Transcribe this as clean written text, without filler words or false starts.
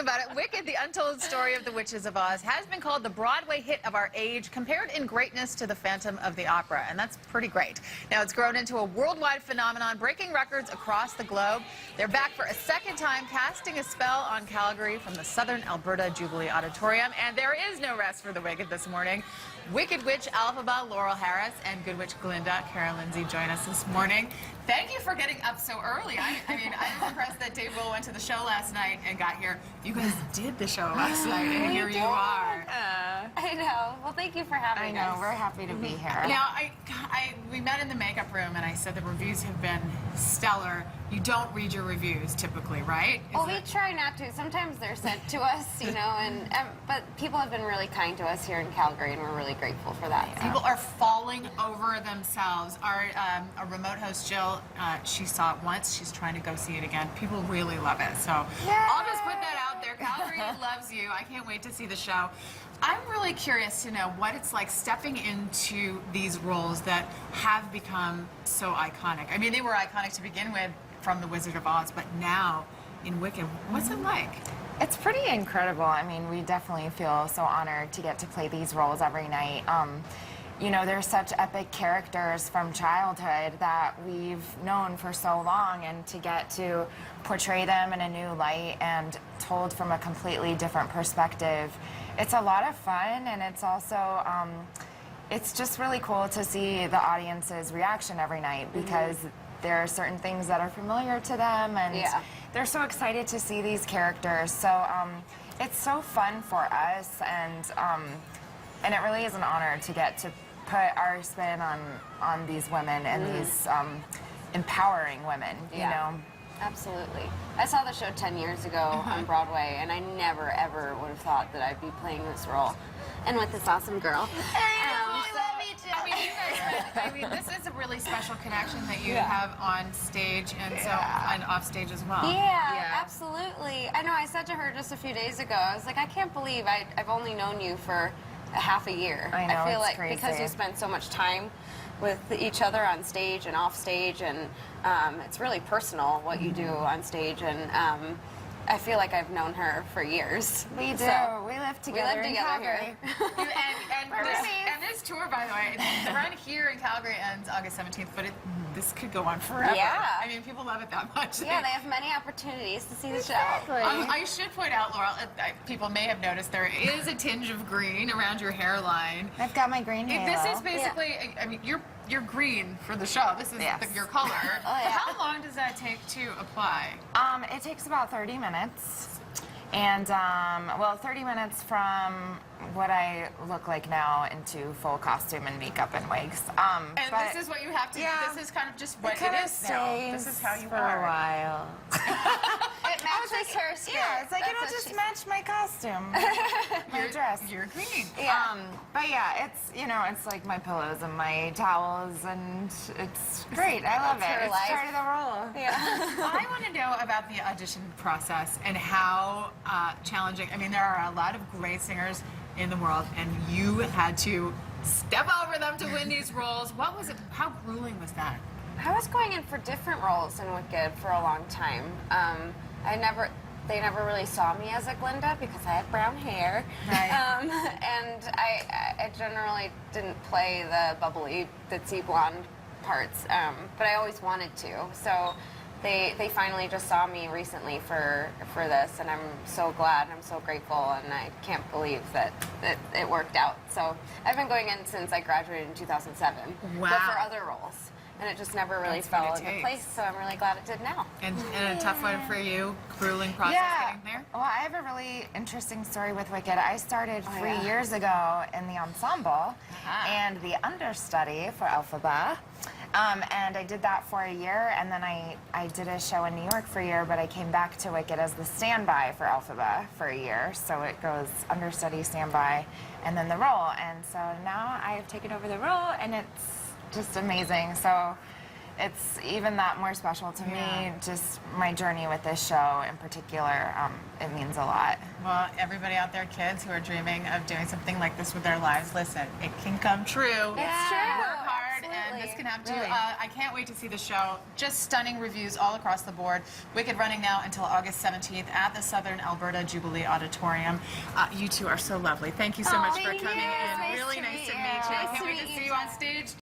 About it, Wicked, the untold story of the Witches of Oz, has been called the Broadway hit of our age, compared in greatness to the Phantom of the Opera, and that's pretty great. Now it's grown into a worldwide phenomenon, breaking records across the globe. They're back for a second time, casting a spell on Calgary from the Southern Alberta Jubilee Auditorium, and there is no rest for the Wicked this morning. Wicked Witch Elphaba, Laurel Harris, and Good Witch Glinda, Lindsay join us this morning. Thank you for getting up so early. I mean, I'm impressed that Dave Will went to the show last night and got here. You guys did the show last night, and here you are. I know. Well, thank you for having us. I know. We're happy to be here. Now, we met in the makeup room, and I said the reviews have been stellar. You don't read your reviews typically, right? Well, we try not to. Sometimes they're sent to us, you know, but people have been really kind to us here in Calgary, and we're really grateful for that. Yeah. People are falling over themselves. Our remote host, Jill, she saw it once. She's trying to go see it again. People really love it. So I'll just put that out there. Calgary loves you. I can't wait to see the show. I'm really curious to know what it's like stepping into these roles that have become so iconic. I mean, they were iconic to begin with from The Wizard of Oz, but now in Wicked, what's it like? It's pretty incredible. I mean, we definitely feel so honored to get to play these roles every night. You know, they're such epic characters from childhood that we've known for so long, and to get to portray them in a new light and told from a completely different perspective, it's a lot of fun, and it's also, it's just really cool to see the audience's reaction every night, because there are certain things that are familiar to them, and they're so excited to see these characters. So it's so fun for us, and it really is an honor to get to put our spin on these women and these empowering women, you know? Absolutely. I saw the show 10 years ago on Broadway, and I never, ever would have thought that I'd be playing this role. And with this awesome girl. I mean, this is a really special connection that you have on stage and and off stage as well. Yeah, absolutely. I know. I said to her just a few days ago, I was like, I can't believe I've only known you for a half a year. I know, I feel it's like crazy. because you spend so much time with each other on stage and off stage, and it's really personal what you do on stage, and I feel like I've known her for years. We do. So, we live together in Calgary. and this tour, by the way, the run here in Calgary ends August 17th, but this could go on forever. Yeah. I mean, people love it that much. Yeah, they have many opportunities to see the show. I should point out, Laurel, people may have noticed there is a tinge of green around your hairline. I've got my green halo. This is basically, I mean, you're green for the show. This is your color. How long does that take to apply? It takes about 30 minutes. And, well, 30 minutes from what I look like now into full costume and makeup and wigs. And this is what you have to do. This is kind of just what it is now. This is how you for a while. It matches her skirt. Yeah, it's like it'll just match my costume, my dress. You're green. Yeah. But yeah, it's, you know, it's like my pillows and my towels, and it's great. I love it. It's part of the role. Yeah. I want to know about the audition process and how challenging. I mean, there are a lot of great singers in the world, and you had to step over them to win these roles. What was it? How grueling was that? I was going in for different roles in Wicked for a long time. They never really saw me as a Glinda because I had brown hair. Right. And I generally didn't play the bubbly, ditzy blonde parts, but I always wanted to. So they finally just saw me recently for this, and I'm so glad, I'm so grateful, and I can't believe that it worked out. So I've been going in since I graduated in 2007, but for other roles. And it just never really fell into place, so I'm really glad it did now. And a tough one for you, grueling process getting there? Well, I have a really interesting story with Wicked. I started 3 years ago in the ensemble and the understudy for Elphaba. And I did that for a year, and then I did a show in New York for a year, but I came back to Wicked as the standby for Elphaba for a year. So it goes understudy, standby, and then the role. And so now I've taken over the role, and it's just amazing. So it's even that more special to me, just my journey with this show in particular. It means a lot. Well, everybody out there, kids who are dreaming of doing something like this with their lives, listen, it can come true. It's true. Work hard, Absolutely. this can happen too. Really. I can't wait to see the show. Just stunning reviews all across the board. Wicked running now until August 17th at the Southern Alberta Jubilee Auditorium. You two are so lovely. Thank you so much for thank coming you. in. Nice Really to nice meet to you. meet you. I Nice can't to wait to meet see you, you on Jen. stage